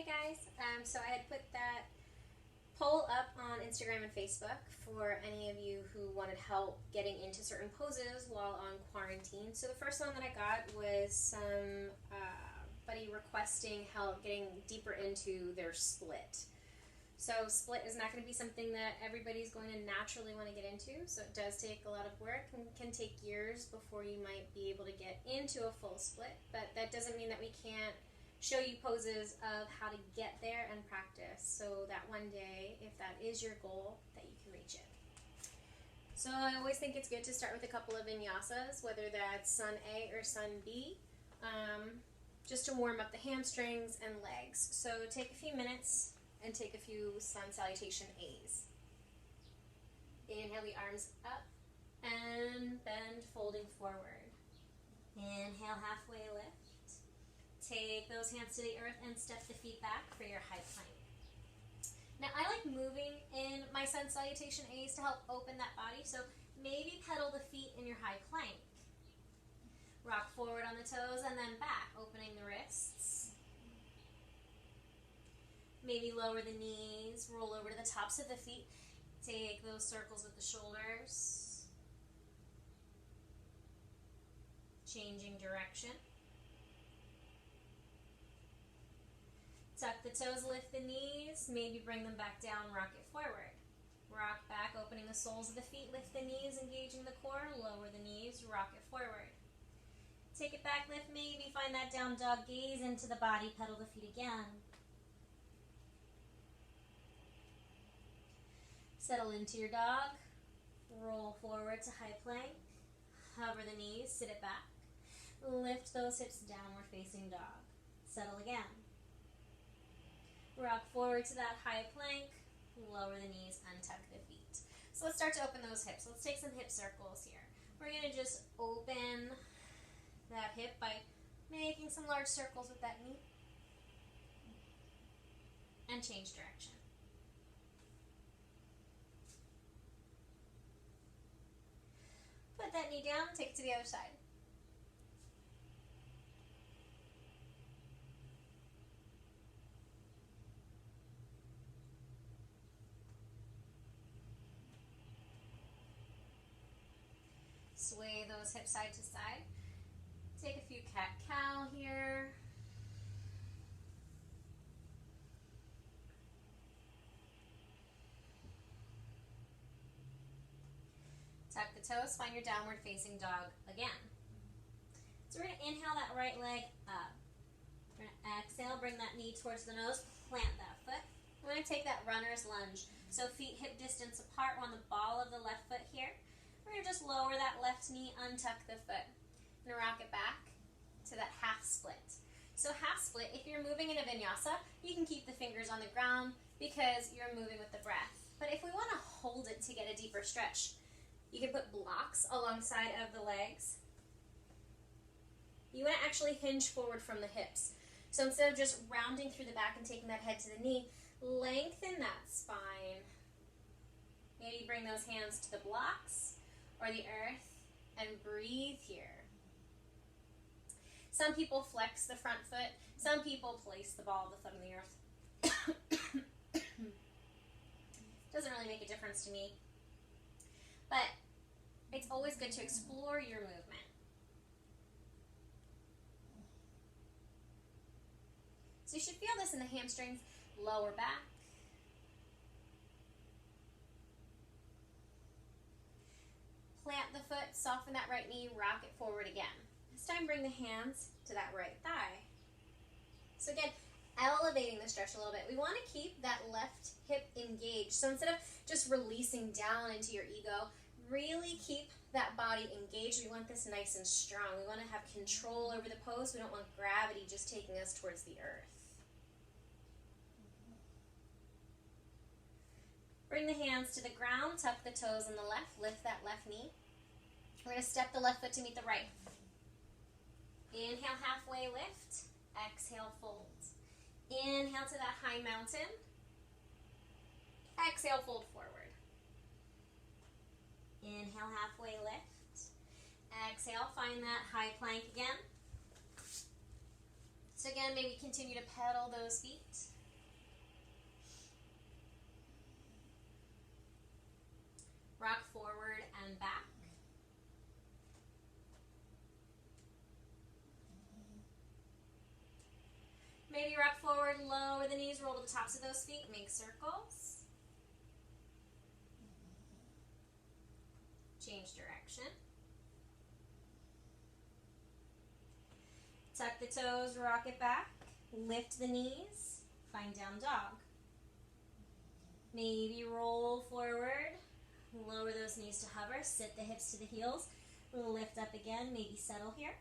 Hey guys, so I had put that poll up on Instagram and Facebook for any of you who wanted help getting into certain poses while on quarantine. So the first one that I got was somebody requesting help getting deeper into their split. So split is not going to be something that everybody's going to naturally want to get into, so it does take a lot of work and can take years before you might be able to get into a full split, but that doesn't mean that we can't show you poses of how to get there and practice so that one day, if that is your goal, that you can reach it. So I always think it's good to start with a couple of vinyasas, whether that's Sun A or Sun B, just to warm up the hamstrings and legs. So take a few minutes and take a few Sun Salutation A's. Inhale the arms up and bend, folding forward. Inhale, halfway lift. Take those hands to the earth and step the feet back for your high plank. Now I like moving in my Sun Salutation A's to help open that body, so maybe pedal the feet in your high plank. Rock forward on the toes and then back, opening the wrists. Maybe lower the knees, roll over to the tops of the feet. Take those circles with the shoulders. Changing direction. Tuck the toes, lift the knees, maybe bring them back down, rock it forward. Rock back, opening the soles of the feet, lift the knees, engaging the core, lower the knees, rock it forward. Take it back, lift, maybe find that down dog, gaze into the body, pedal the feet again. Settle into your dog, roll forward to high plank, hover the knees, sit it back, lift those hips, downward facing dog. Settle again. Rock forward to that high plank, lower the knees, untuck the feet. So let's start to open those hips. Let's take some hip circles here. We're going to just open that hip by making some large circles with that knee and change direction. Put that knee down, take it to the other side. Sway those hips side to side. Take a few cat-cow here. Tuck the toes, find your downward facing dog again. So we're going to inhale that right leg up. We're going to exhale, bring that knee towards the nose, plant that foot. We're going to take that runner's lunge. So feet hip distance apart. We're on the ball of the left foot here. We're going to just lower that left knee, untuck the foot, and rock it back to that half split. So half split, if you're moving in a vinyasa, you can keep the fingers on the ground because you're moving with the breath. But if we want to hold it to get a deeper stretch, you can put blocks alongside of the legs. You want to actually hinge forward from the hips. So instead of just rounding through the back and taking that head to the knee, lengthen that spine. Maybe bring those hands to the blocks or the earth and breathe here. Some people flex the front foot. Some people place the ball of the foot on the earth. Doesn't really make a difference to me. But it's always good to explore your movement. So you should feel this in the hamstrings, lower back. Plant the foot, soften that right knee, rock it forward again. This time bring the hands to that right thigh. So again, elevating the stretch a little bit. We want to keep that left hip engaged. So instead of just releasing down into your ego, really keep that body engaged. We want this nice and strong. We want to have control over the pose. We don't want gravity just taking us towards the earth. Bring the hands to the ground, tuck the toes on the left, lift that left knee. We're going to step the left foot to meet the right. Inhale, halfway lift. Exhale, fold. Inhale to that high mountain. Exhale, fold forward. Inhale, halfway lift. Exhale, find that high plank again. So again, maybe continue to pedal those feet. Maybe rock forward, lower the knees, roll to the tops of those feet, make circles. Change direction. Tuck the toes, rock it back, lift the knees, find down dog. Maybe roll forward, lower those knees to hover, sit the hips to the heels, lift up again, maybe settle here.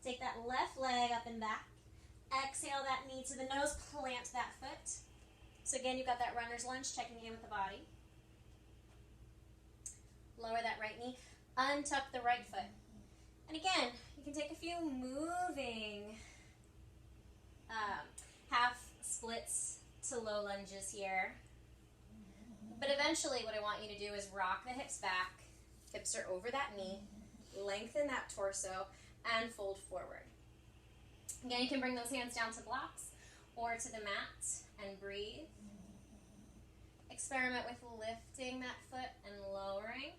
Take that left leg up and back. Exhale that knee to the nose, plant that foot. So again, you've got that runner's lunge, checking in with the body. Lower that right knee, untuck the right foot. And again, you can take a few moving half splits to low lunges here. But eventually what I want you to do is rock the hips back, hips are over that knee, lengthen that torso, and fold forward. Again, you can bring those hands down to blocks or to the mat and breathe. Experiment with lifting that foot and lowering.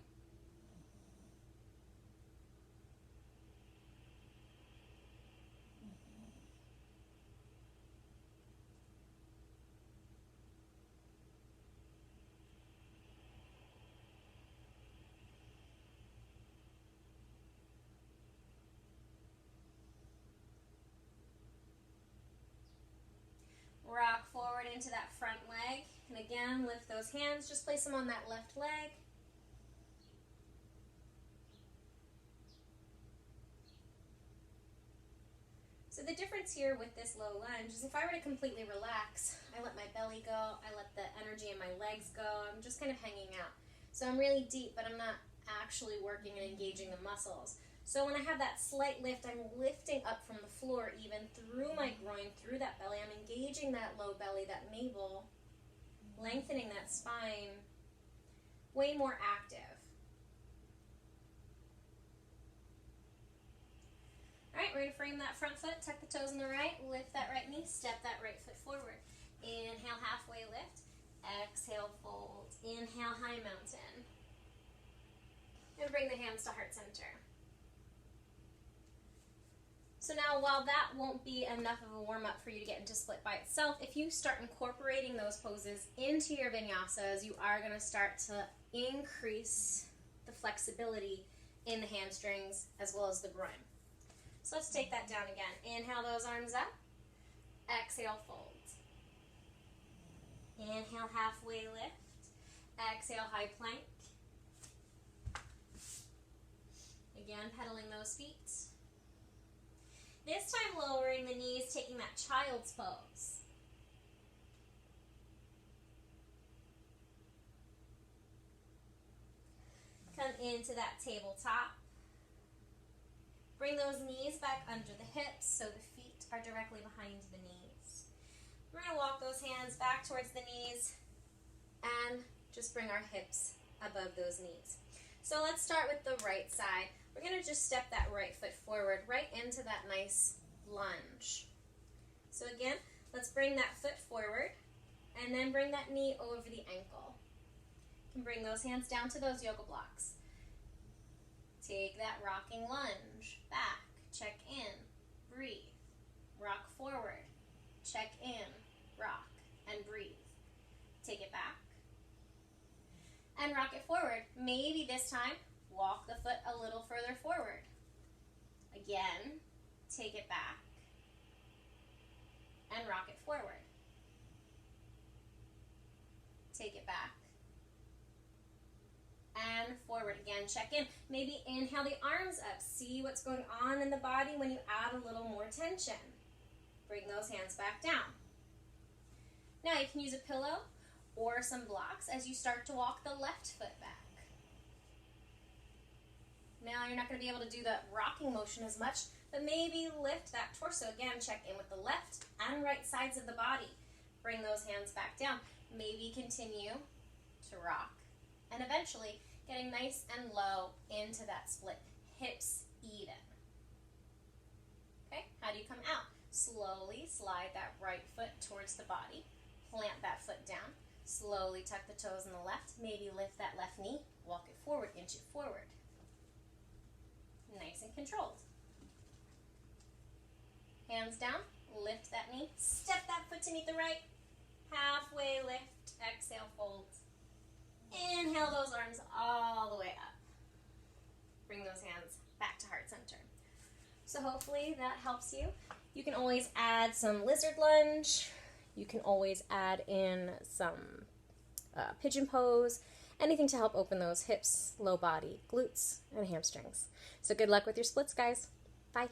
Rock forward into that front leg. And again, lift those hands. Just place them on that left leg. So the difference here with this low lunge is if I were to completely relax, I let my belly go, I let the energy in my legs go, I'm just kind of hanging out. So I'm really deep, but I'm not actually working and engaging the muscles. So when I have that slight lift, I'm lifting up from the floor, even through my groin, through that belly. I'm engaging that low belly, that navel, lengthening that spine, way more active. All right, we're going to frame that front foot, tuck the toes on the right, lift that right knee, step that right foot forward. Inhale, halfway lift. Exhale, fold. Inhale, high mountain. And bring the hands to heart center. So now, while that won't be enough of a warm-up for you to get into split by itself, if you start incorporating those poses into your vinyasas, you are going to start to increase the flexibility in the hamstrings as well as the groin. So let's take that down again. Inhale those arms up. Exhale, fold. Inhale, halfway lift. Exhale, high plank. Again, pedaling those feet. This time lowering the knees, taking that child's pose. Come into that tabletop. Bring those knees back under the hips so the feet are directly behind the knees. We're going to walk those hands back towards the knees and just bring our hips above those knees. So let's start with the right side. We're going to just step that right foot forward, right into that nice lunge. So again, let's bring that foot forward and then bring that knee over the ankle. You can bring those hands down to those yoga blocks. Take that rocking lunge, back, check in, breathe, rock forward, check in, rock, and breathe. Take it back, and rock it forward. Maybe this time, walk the foot a little further forward. Again, take it back, and rock it forward. Take it back, and forward again. Check in. Maybe inhale the arms up. See what's going on in the body when you add a little more tension. Bring those hands back down. Now you can use a pillow or some blocks as you start to walk the left foot back. Now you're not going to be able to do the rocking motion as much, but maybe lift that torso. Again, check in with the left and right sides of the body. Bring those hands back down. Maybe continue to rock. And eventually, getting nice and low into that split. Hips even. Okay, how do you come out? Slowly slide that right foot towards the body. Plant that foot down. Slowly tuck the toes on the left. Maybe lift that left knee. Walk it forward, inch it forward. Nice and controlled. Hands down, lift that knee, step that foot to meet the right, halfway lift, exhale, fold. Inhale those arms all the way up. Bring those hands back to heart center. So hopefully that helps you. You can always add some lizard lunge. You can always add in some pigeon pose, anything to help open those hips, low body, glutes, and hamstrings. So good luck with your splits, guys. Bye.